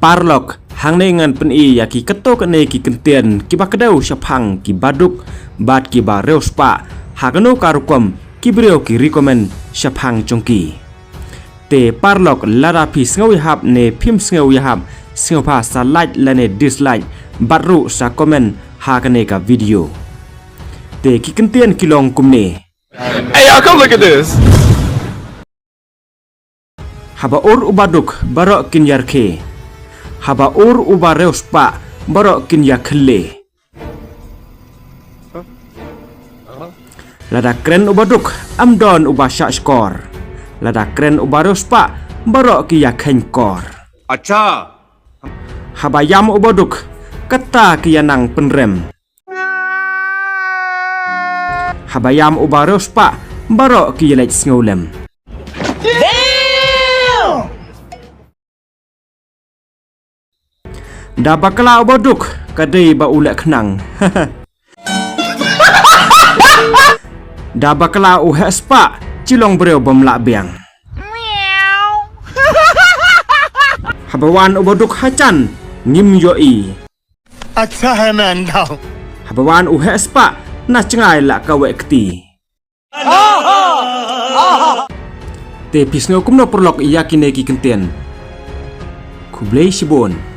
Parlok hang nengan pen I ya ki ketok ne ki kentien ki bakadau syapang ki baduk bat ki ba reuspa hagano karukom ki brio ki recommend syapang jongki te parlok lara pi sngawi hap ne phim sngawi hap sngopa sa like la ne dislike batru sa comment hagane ka video te ki kentien kilong kumne. Hey y'all, come look at this. Haba ur ubaduk barok kin yarke. Haba ur uba reuspa barok kin yakhle. Lada kren ubaduk amdon uba syak skor. Lada kren uba reuspa barok ki yakhen kor. Acha. Haba yam ubaduk kata ki yanang penrem. Haba yam uba reuspa barok ki yelek sngaulem. Da bakala boduk kadai ba ulek kenang. Da bakala u hespa cilong breu bomlak biang. Habawan uboduk hacan ngim yoi. अच्छा है मैं अंधा हूँ Habawan u hespa na cengai lak kawe keti. Te pisngau kumno perlok iyakine ki kentien. Kublai sibon.